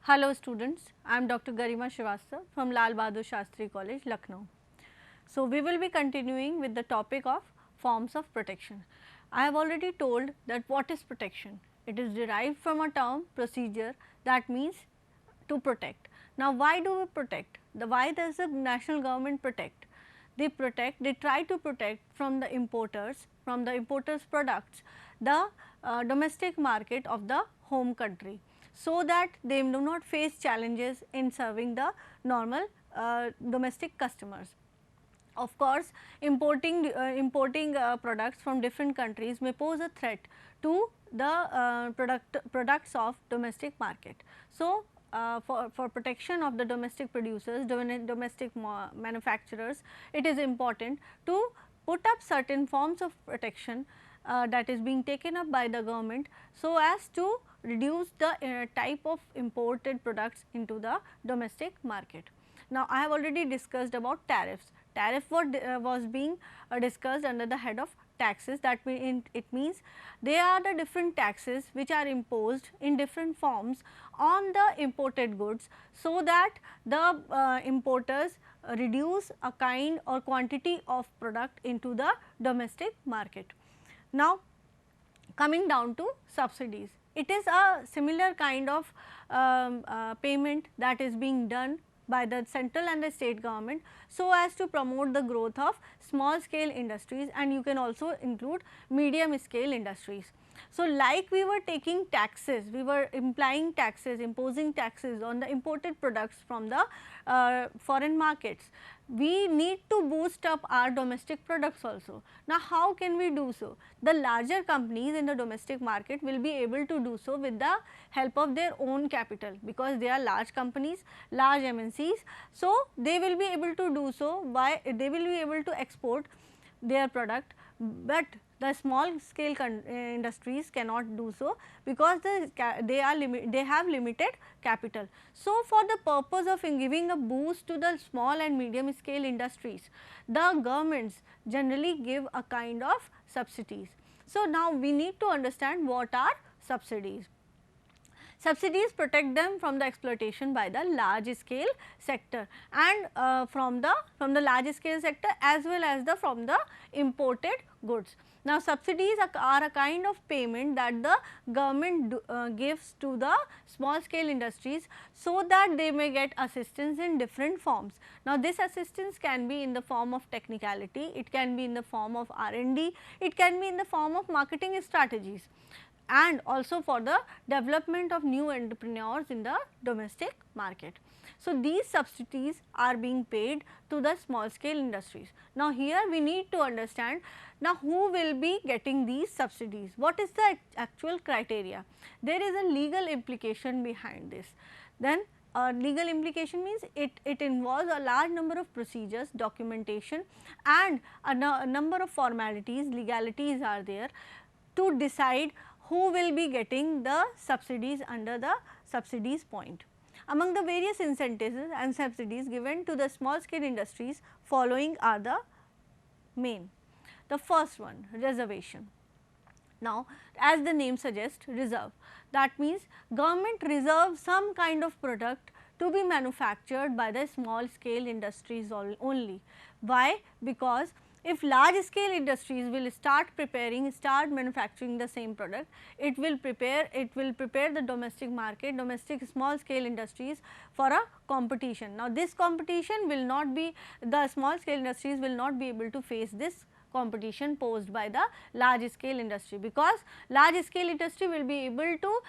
Hello students, I am Dr. Garima Srivastava from Lal Bahadur Shastri College, Lucknow. So, we will be continuing with the topic of forms of protection. I have already told that what is protection. It is derived from a term procedure, that means to protect. Now, why do we protect? Why does the national government protect? They try to protect from the importers products, the domestic market of the home country, so that they do not face challenges in serving the normal domestic customers. Of course, importing products from different countries may pose a threat to the products of domestic market. So, for protection of the domestic producers, domestic manufacturers, it is important to put up certain forms of protection that is being taken up by the government, so as to reduce the type of imported products into the domestic market. Now, I have already discussed about tariffs. Tariff was being discussed under the head of taxes. That means it means they are the different taxes which are imposed in different forms on the imported goods, so that the importers reduce a kind or quantity of product into the domestic market. Now, coming down to subsidies, it is a similar kind of payment that is being done by the central and the state government, so as to promote the growth of small scale industries, and you can also include medium scale industries. So, like we were taking taxes, we were imposing taxes on the imported products from the foreign markets, we need to boost up our domestic products also. Now, how can we do so? The larger companies in the domestic market will be able to do so with the help of their own capital, because they are large companies, large MNCs. So, they will be able to do so by they will be able to export their product, but the small scale industries cannot do so, because they have limited capital. So, for the purpose of giving a boost to the small and medium scale industries, the governments generally give a kind of subsidies. So, now we need to understand what are subsidies. Subsidies protect them from the exploitation by the large scale sector, and from the large scale sector as well as from the imported goods. Now, subsidies are a kind of payment that the government gives to the small scale industries, so that they may get assistance in different forms. Now, this assistance can be in the form of technicality, it can be in the form of R&D, it can be in the form of marketing strategies, and also for the development of new entrepreneurs in the domestic market. So, these subsidies are being paid to the small scale industries. Now, here we need to understand, now who will be getting these subsidies, what is the actual criteria. There is a legal implication behind this. Then legal implication means it involves a large number of procedures, documentation, and a number of formalities, legalities are there to decide who will be getting the subsidies under the subsidies point. Among the various incentives and subsidies given to the small scale industries, following are the main. The first one, reservation. Now, as the name suggests, reserve, that means government reserves some kind of product to be manufactured by the small scale industries only. Why? Because if large scale industries will start manufacturing the same product, it will prepare the domestic market, domestic small scale industries for a competition. Now, this competition will not be, the small scale industries will not be able to face this competition posed by the large scale industry, because large scale industry will be able to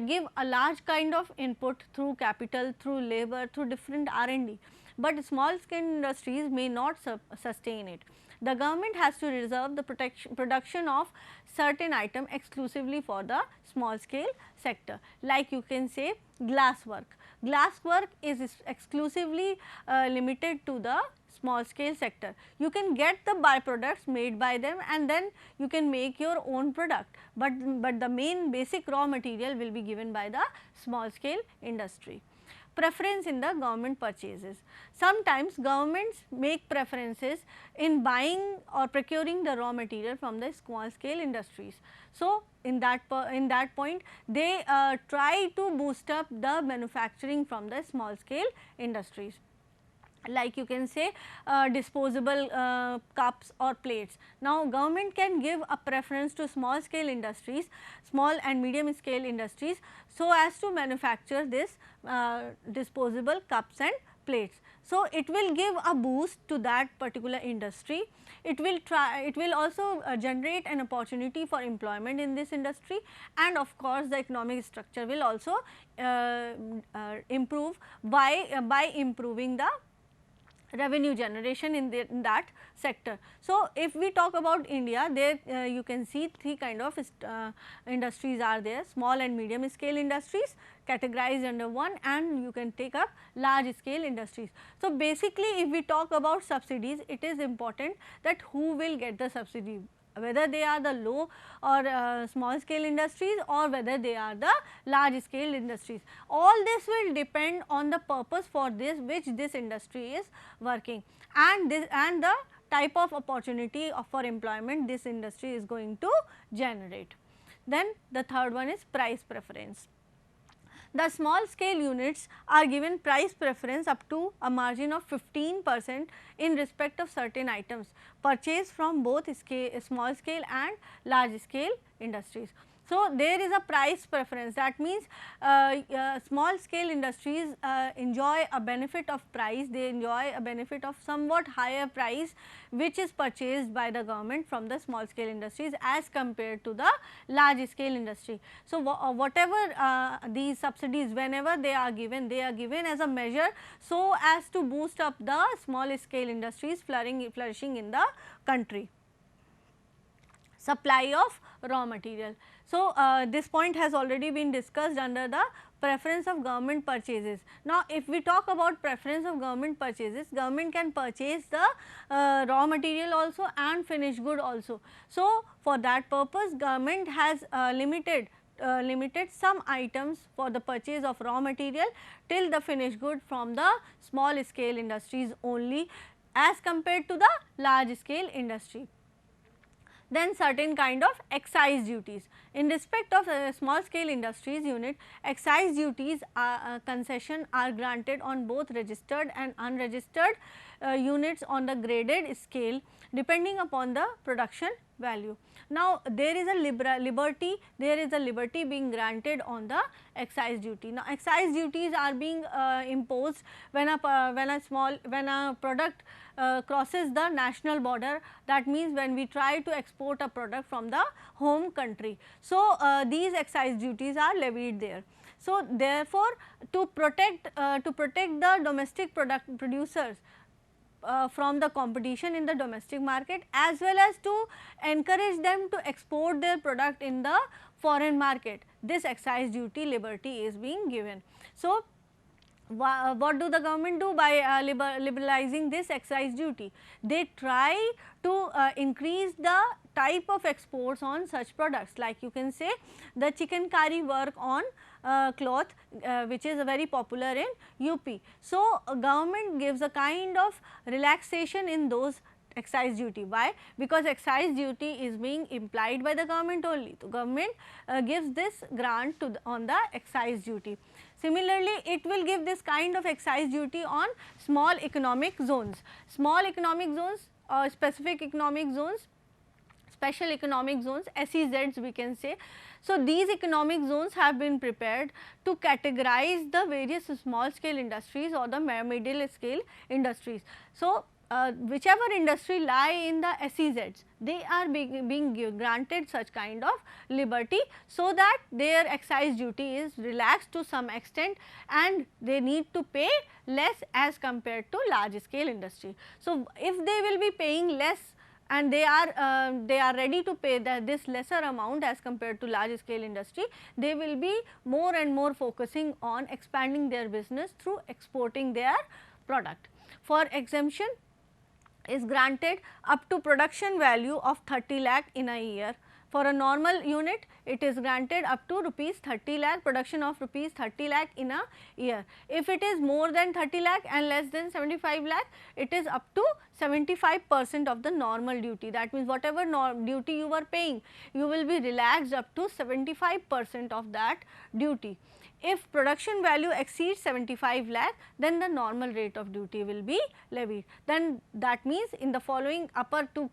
give a large kind of input through capital, through labor, through different R&D, but small scale industries may not sustain it. The government has to reserve the production of certain item exclusively for the small scale sector, like you can say glass work. Glass work is exclusively limited to the small scale sector. You can get the byproducts made by them, and then you can make your own product, but the main basic raw material will be given by the small scale industry. preference in the government purchases. Sometimes governments make preferences in buying or procuring the raw material from the small scale industries. So, in that point they try to boost up the manufacturing from the small scale industries, like you can say disposable cups or plates. Now, government can give a preference to small scale industries, small and medium scale industries, so as to manufacture this disposable cups and plates. So, it will give a boost to that particular industry. It will also generate an opportunity for employment in this industry, and of course, the economic structure will also improve by improving the revenue generation in that sector. So, if we talk about India, there you can see three kind of industries are there: small and medium scale industries categorized under one, and you can take up large scale industries. So, basically if we talk about subsidies, it is important that who will get the subsidy, whether they are the low or small scale industries or whether they are the large scale industries. All this will depend on the purpose for which this industry is working, and the type of opportunity for employment this industry is going to generate. Then the third one is price preference. The small scale units are given price preference up to a margin of 15% in respect of certain items purchased from both small scale and large scale industries. So, there is a price preference, that means small scale industries enjoy a benefit of price, they enjoy a benefit of somewhat higher price which is purchased by the government from the small scale industries as compared to the large scale industry. So, whatever these subsidies, whenever they are given as a measure so as to boost up the small scale industries flourishing in the country. Supply of raw material. So, this point has already been discussed under the preference of government purchases. Now, if we talk about preference of government purchases, government can purchase the raw material also and finished good also. So, for that purpose government has limited some items for the purchase of raw material till the finished good from the small scale industries only as compared to the large scale industry. Then certain kind of excise duties. In respect of small scale industries unit, excise duties concession are granted on both registered and unregistered units on the graded scale depending upon the production value. Now, there is a liberty being granted on the excise duty. Now, excise duties are being imposed when a product crosses the national border, that means when we try to export a product from the home country. So, these excise duties are levied there. So, therefore, to protect the domestic producers from the competition in the domestic market, as well as to encourage them to export their product in the foreign market, this excise duty liberty is being given. So, what do the government do by liberalizing this excise duty? They try to increase the type of exports on such products, like you can say the chikankari work on cloth which is very popular in UP. So, government gives a kind of relaxation in those excise duty. Why? Because excise duty is being implied by the government only. So, government gives this grant to on the excise duty. Similarly, it will give this kind of excise duty on small economic zones. Small economic zones or specific economic zones, special economic zones, SEZs we can say. So, these economic zones have been prepared to categorize the various small scale industries or the middle scale industries. So, whichever industry lie in the SEZs, they are being granted such kind of liberty, so that their excise duty is relaxed to some extent and they need to pay less as compared to large scale industry. So, if they will be paying less and they are ready to pay this lesser amount as compared to large scale industry, they will be more and more focusing on expanding their business through exporting their product. For exemption is granted up to production value of 30 lakh in a year. For a normal unit, it is granted up to rupees 30 lakh, production of rupees 30 lakh in a year. If it is more than 30 lakh and less than 75 lakh, it is up to 75% of the normal duty. That means, whatever duty you were paying, you will be relaxed up to 75% of that duty. If production value exceeds 75 lakh, then the normal rate of duty will be levied. Then that means, in the following upper two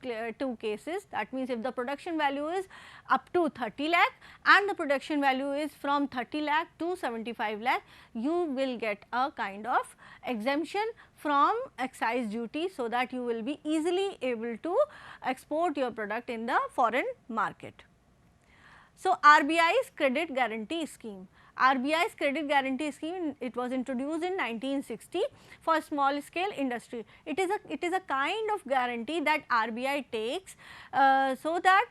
cases, that means if the production value is up to 30 lakh and the production value is from 30 lakh to 75 lakh, you will get a kind of exemption from excise duty, so that you will be easily able to export your product in the foreign market. So, RBI's credit guarantee scheme. RBI's credit guarantee scheme, it was introduced in 1960 for small scale industry. It is a kind of guarantee that RBI takes so that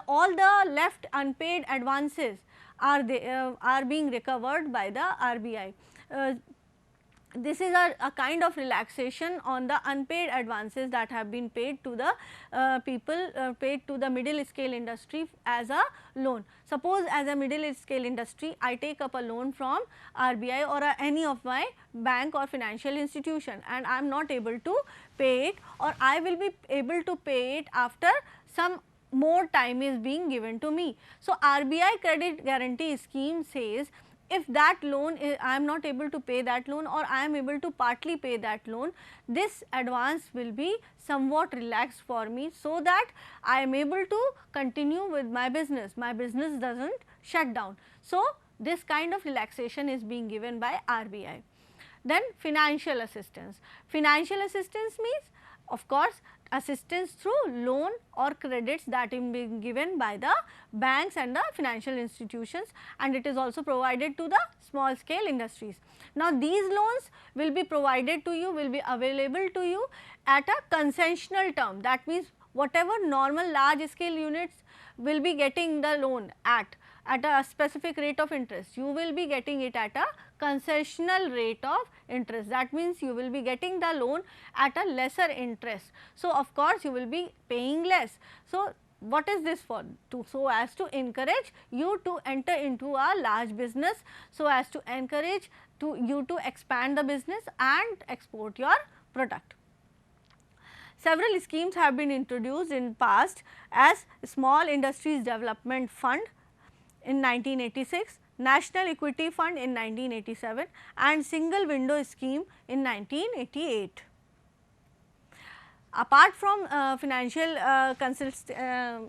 all the left unpaid advances are being recovered by the RBI. This is a kind of relaxation on the unpaid advances that have been paid to the paid to the middle scale industry as a loan. Suppose, as a middle scale industry, I take up a loan from RBI or any of my bank or financial institution, and I am not able to pay it, or I will be able to pay it after some more time is being given to me. So, RBI credit guarantee scheme says, if that loan I am not able to pay that loan, or I am able to partly pay that loan, this advance will be somewhat relaxed for me, so that I am able to continue with my business does not shut down. So, this kind of relaxation is being given by RBI. Then financial assistance. Financial assistance means, of course, assistance through loan or credits that is being given by the banks and the financial institutions, and it is also provided to the small scale industries. Now, these loans will be provided to you, will be available to you at a concessional term. That means, whatever normal large scale units will be getting the loan at a specific rate of interest, you will be getting it at a concessional rate of interest. That means, you will be getting the loan at a lesser interest. So, of course, you will be paying less. So, what is this for? So as to encourage you to enter into a large business, so as to encourage you to expand the business and export your product. Several schemes have been introduced in past, as Small Industries Development Fund in 1986, National Equity Fund in 1987 and Single Window Scheme in 1988. Apart from financial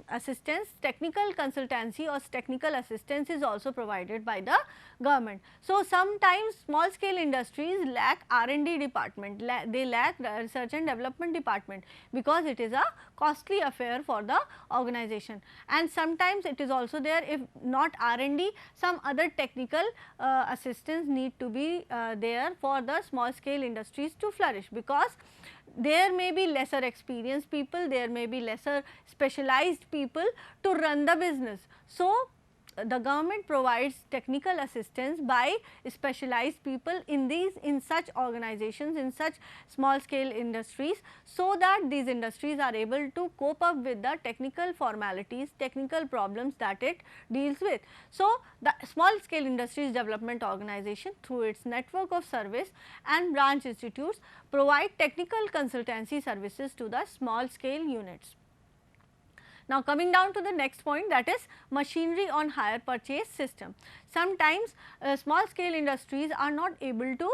assistance, technical consultancy or technical assistance is also provided by the government. So, sometimes small scale industries lack R&D department, they lack research and development department, because it is a costly affair for the organization, and sometimes it is also there, if not R&D, some other technical assistance need to be there for the small scale industries to flourish, because there may be lesser experienced people, there may be lesser specialized people to run the business. So, the government provides technical assistance by specialized people in such organizations, in such small scale industries, so that these industries are able to cope up with the technical formalities, technical problems that it deals with. So, the Small Scale Industries Development Organization, through its network of service and branch institutes, provide technical consultancy services to the small scale units. Now, coming down to the next point, that is machinery on hire purchase system. Sometimes small scale industries are not able to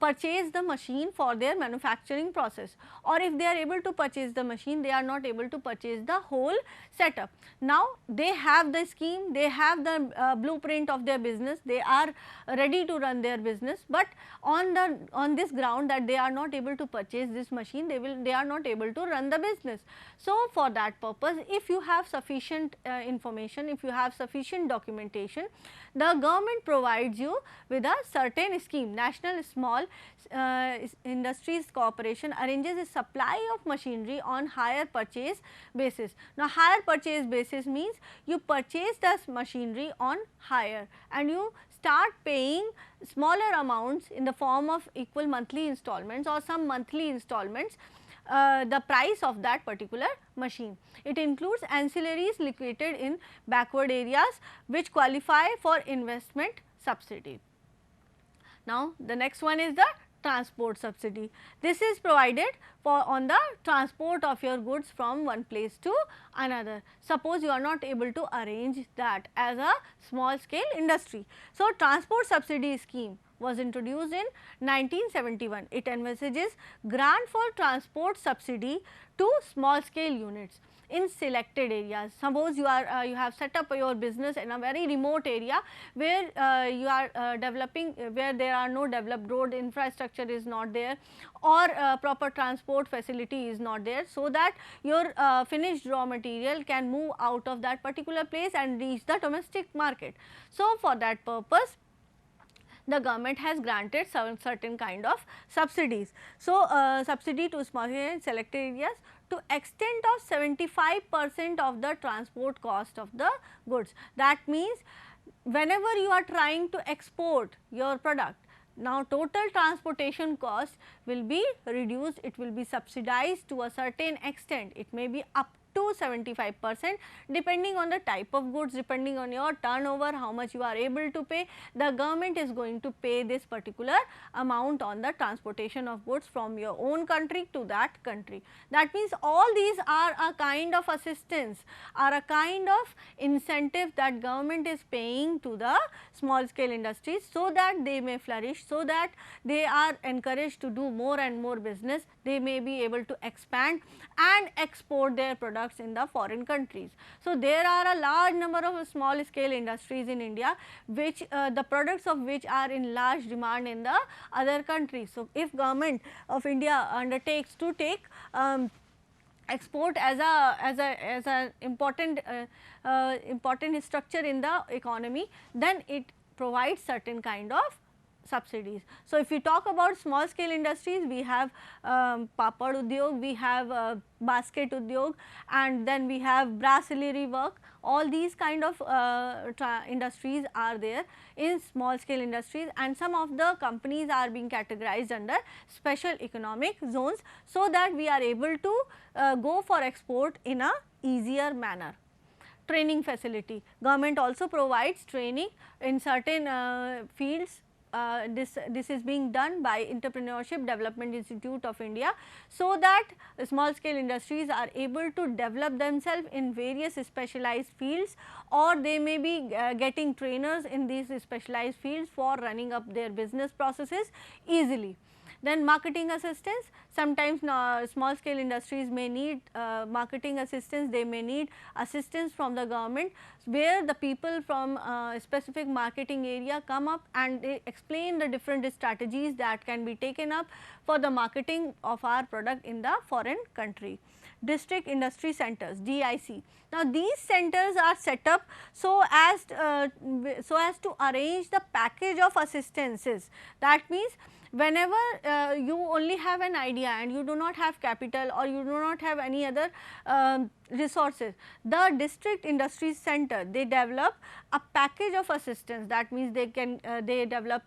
purchase the machine for their manufacturing process, or if they are able to purchase the machine, they are not able to purchase the whole setup. Now, they have the scheme, they have the blueprint of their business, they are ready to run their business, but on this ground that they are not able to purchase this machine, they are not able to run the business. So, for that purpose, if you have sufficient information, if you have sufficient documentation, the government provides you with a certain scheme. National Small Industries Corporation arranges a supply of machinery on hire purchase basis. Now, hire purchase basis means you purchase the machinery on hire and you start paying smaller amounts in the form of equal monthly installments or some monthly installments the price of that particular machine. It includes ancillaries located in backward areas which qualify for investment subsidy. Now, the next one is the transport subsidy. This is provided for on the transport of your goods from one place to another. Suppose you are not able to arrange that as a small scale industry. So, transport subsidy scheme was introduced in 1971. It envisages grant for transport subsidy to small scale units in selected areas. Suppose you are you have set up your business in a very remote area where you are developing, where there are no developed road infrastructure is not there, or proper transport facility is not there, so that your finished raw material can move out of that particular place and reach the domestic market. So, for that purpose the government has granted certain kind of subsidies. So, subsidy to small and selected areas to extent of 75% of the transport cost of the goods. That means, whenever you are trying to export your product, now total transportation cost will be reduced, it will be subsidized to a certain extent, it may be up to 75% depending on the type of goods, depending on your turnover, how much you are able to pay. The government is going to pay this particular amount on the transportation of goods from your own country to that country. That means, all these are a kind of assistance, are a kind of incentive that government is paying to the small scale industries, so that they may flourish, so that they are encouraged to do more and more business, they may be able to expand and export their products in the foreign countries. So, there are a large number of small scale industries in India, which the products of which are in large demand in the other countries. So, if government of India undertakes to take export as a important important structure in the economy, then it provides certain kind of subsidies. So, if we talk about small scale industries, we have papad udyog, we have basket udyog, and then we have brasserie work. All these kind of industries are there in small scale industries, and some of the companies are being categorized under special economic zones, so that we are able to go for export in a easier manner. Training facility, government also provides training in certain fields. This is being done by Entrepreneurship Development Institute of India, so that small scale industries are able to develop themselves in various specialized fields, or they may be getting trainers in these specialized fields for running up their business processes easily. Then marketing assistance, sometimes small scale industries may need marketing assistance, they may need assistance from the government, where the people from specific marketing area come up and they explain the different strategies that can be taken up for the marketing of our product in the foreign country. District Industry Centers, DIC. Now, these centers are set up so as to arrange the package of assistances. That means, whenever you only have an idea and you do not have capital, or you do not have any other resources, the district industry center, they develop a package of assistance. That means, they can they develop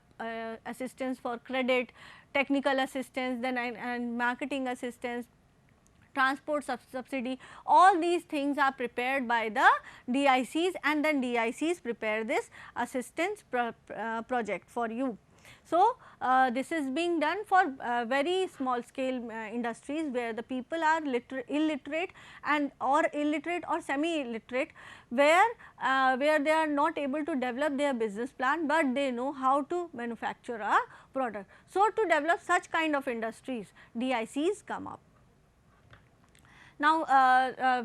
assistance for credit, technical assistance, then and marketing assistance, transport subsidy. All these things are prepared by the DICs, and then DICs prepare this assistance project for you. So, this is being done for very small scale industries, where the people are illiterate or semi illiterate, where they are not able to develop their business plan, but they know how to manufacture a product. So, to develop such kind of industries, DICs come up. Now,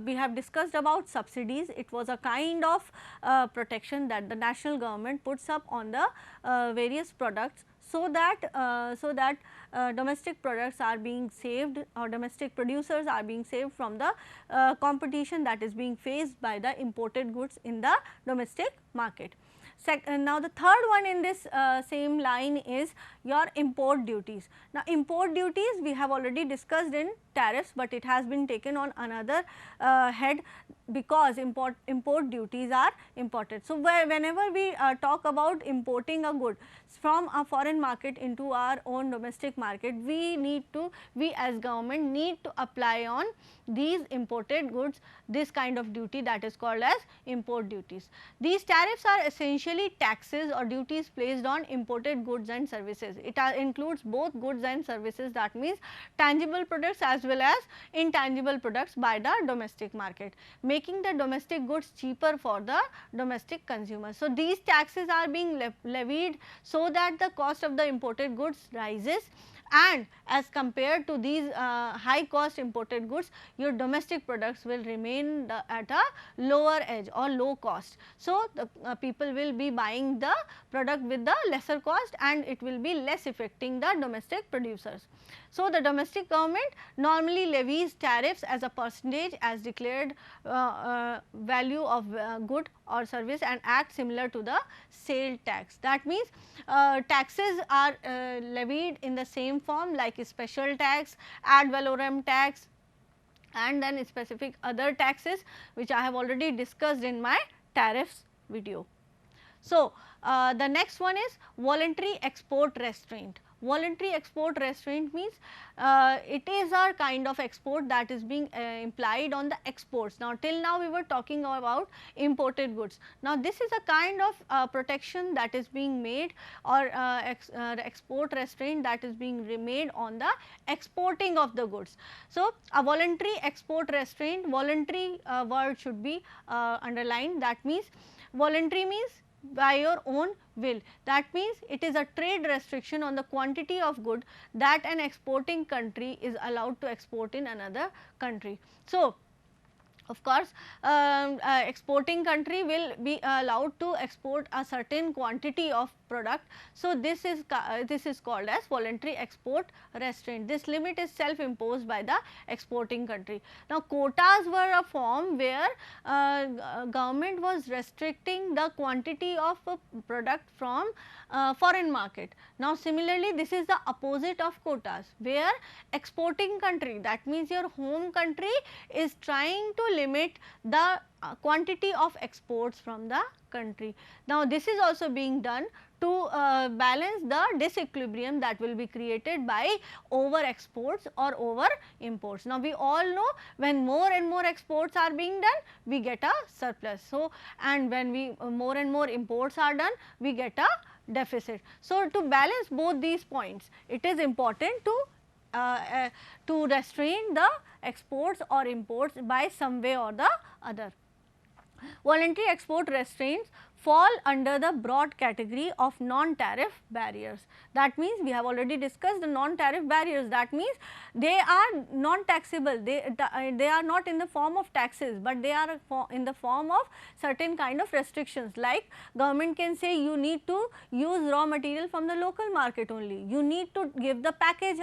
we have discussed about subsidies. It was a kind of protection that the national government puts up on the various products, so that domestic products are being saved, or domestic producers are being saved from the competition that is being faced by the imported goods in the domestic market. Now, the third one in this same line is your import duties. Now, import duties we have already discussed in tariffs, but it has been taken on another head because import duties are imported. So, whenever we talk about importing a good from a foreign market into our own domestic market, we as government need to apply on these imported goods this kind of duty, that is called as import duties. These tariffs are essentially taxes or duties placed on imported goods and services. It includes both goods and services, that means tangible products as well as intangible products by the domestic market, making the domestic goods cheaper for the domestic consumers. So, these taxes are being levied so that the cost of the imported goods rises, and as compared to these high cost imported goods, your domestic products will remain at a lower edge or low cost. So, the people will be buying the product with the lesser cost, and it will be less affecting the domestic producers. So, the domestic government normally levies tariffs as a percentage as declared value of good or service and act similar to the sale tax. That means, taxes are levied in the same form like special tax, ad valorem tax, and then specific other taxes which I have already discussed in my tariffs video. So, the next one is voluntary export restraint. Voluntary export restraint means it is a kind of export that is being implied on the exports. Now, till now we were talking about imported goods. Now, this is a kind of protection that is being made, or export restraint that is being made on the exporting of the goods. So, a voluntary export restraint, voluntary word should be underlined. That means, voluntary means by your own will. That means, it is a trade restriction on the quantity of good that an exporting country is allowed to export in another country. So, of course, exporting country will be allowed to export a certain quantity of product. So, this is called as voluntary export restraint. This limit is self imposed by the exporting country. Now, quotas were a form where government was restricting the quantity of a product from foreign market. Now, similarly, this is the opposite of quotas, where exporting country, that means your home country, is trying to limit the quantity of exports from the country. Now, this is also being done to balance the disequilibrium that will be created by over exports or over imports. Now, we all know when more and more exports are being done, we get a surplus. So, and when we more and more imports are done, we get a deficit. So, to balance both these points, it is important to restrain the exports or imports by some way or the other. Voluntary export restraints fall under the broad category of non-tariff barriers. That means, we have already discussed the non-tariff barriers. That means, they are non-taxable, they are not in the form of taxes, but they are in the form of certain kind of restrictions, like government can say you need to use raw material from the local market only, you need to give the package,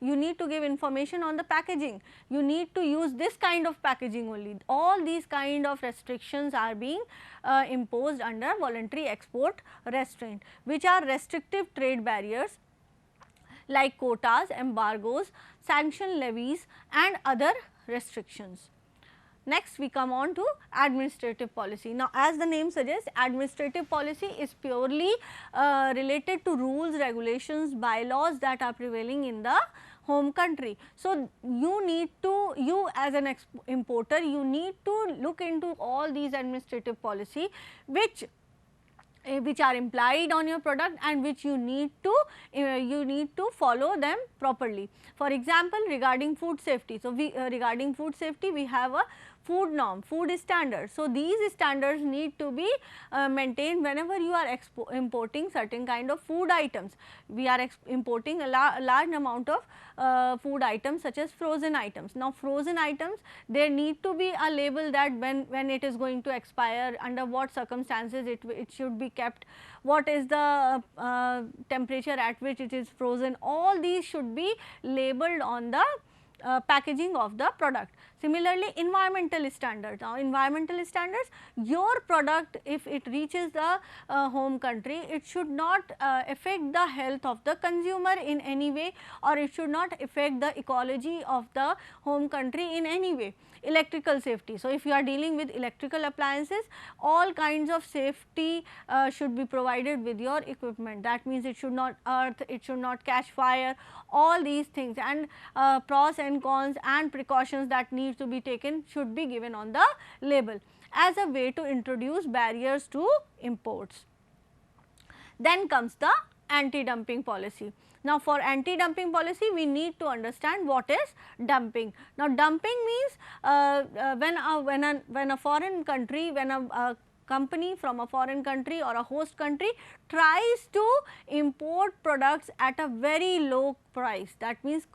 you need to give information on the packaging, you need to use this kind of packaging only. All these kind of restrictions are being imposed under voluntary export restraint, which are restrictive trade barriers like quotas, embargoes, sanction levies and other restrictions. Next, we come on to administrative policy. Now, as the name suggests, administrative policy is purely related to rules, regulations, bylaws that are prevailing in the home country. So, you as an importer, you need to look into all these administrative policy which are implied on your product and which you need to follow them properly. For example, regarding food safety. So, regarding food safety, we have a food norm, food standards. So, these standards need to be maintained whenever you are importing certain kind of food items. We are importing a large amount of food items such as frozen items. Now, frozen items, there need to be a label that when it is going to expire, under what circumstances it should be kept, what is the temperature at which it is frozen. All these should be labeled on the packaging of the product. Similarly, environmental standards. Now, environmental standards, your product if it reaches the home country, it should not affect the health of the consumer in any way, or it should not affect the ecology of the home country in any way. Electrical safety. So, if you are dealing with electrical appliances, all kinds of safety should be provided with your equipment. That means it should not earth, it should not catch fire, all these things, and pros and cons and precautions that need to be taken should be given on the label as a way to introduce barriers to imports. Then comes the anti-dumping policy. Now, for anti-dumping policy, we need to understand what is dumping. Now, dumping means when a foreign country, when a company from a foreign country or a host country tries to import products at a very low price, that means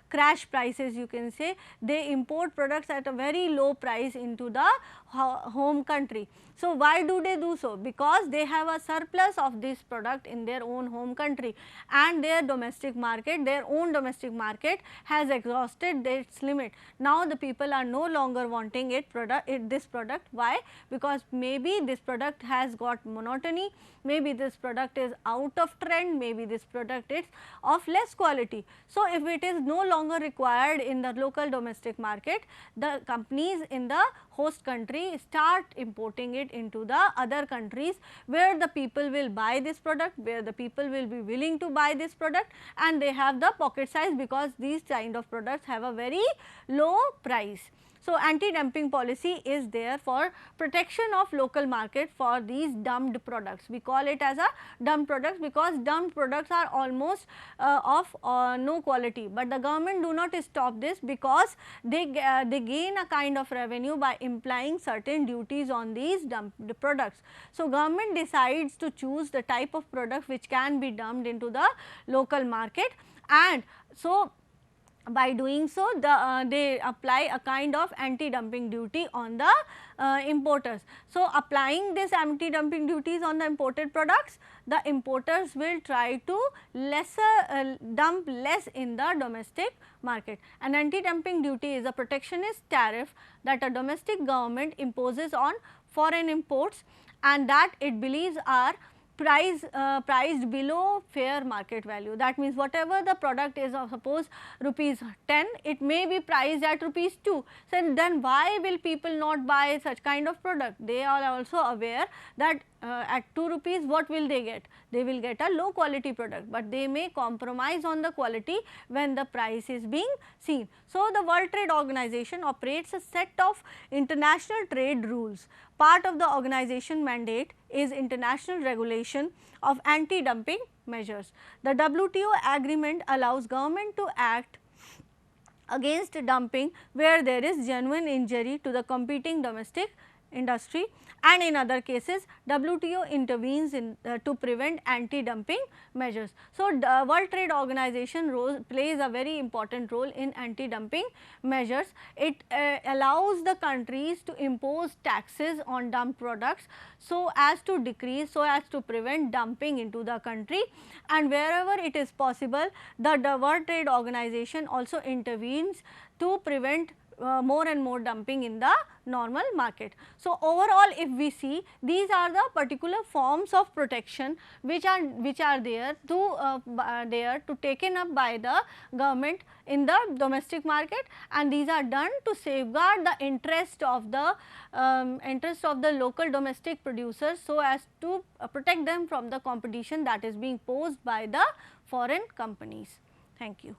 crash prices, you can say, they import products at a very low price into the home country. So, why do they do so? Because they have a surplus of this product in their own home country, and their domestic market, their own domestic market has exhausted its limit. Now, the people are no longer wanting this product. Why? Because maybe this product has got monotony, maybe this product is out of trend, maybe this product is of less quality. So, if it is no longer required in the local domestic market, the companies in the host country start importing it into the other countries where the people will buy this product, where the people will be willing to buy this product, and they have the pocket size because these kind of products have a very low price. So, anti-dumping policy is there for protection of local market for these dumped products. We call it as a dumped products because dumped products are almost of no quality, but the government do not stop this because they gain a kind of revenue by implying certain duties on these dumped products. So, government decides to choose the type of product which can be dumped into the local market, and so by doing so they apply a kind of anti-dumping duty on the importers. So, applying this anti-dumping duties on the imported products, the importers will try to dump less in the domestic market. An anti-dumping duty is a protectionist tariff that a domestic government imposes on foreign imports, and that it believes are priced below fair market value. That means, whatever the product is of suppose rupees 10, it may be priced at rupees 2. So, then why will people not buy such kind of product? They are also aware that at 2 rupees what will they get? They will get a low quality product, but they may compromise on the quality when the price is being seen. So, the World Trade Organization operates a set of international trade rules. Part of the organization mandate is international regulation of anti-dumping measures. The WTO agreement allows government to act against dumping where there is genuine injury to the competing domestic industry, and in other cases WTO intervenes to prevent anti-dumping measures. So, the World Trade Organization plays a very important role in anti-dumping measures. It allows the countries to impose taxes on dumped products so as to decrease, so as to prevent dumping into the country, and wherever it is possible the World Trade Organization also intervenes to prevent more and more dumping in the normal market. So, overall if we see, these are the particular forms of protection which are there to taken up by the government in the domestic market, and these are done to safeguard the interest of the local domestic producers so as to protect them from the competition that is being posed by the foreign companies. Thank you.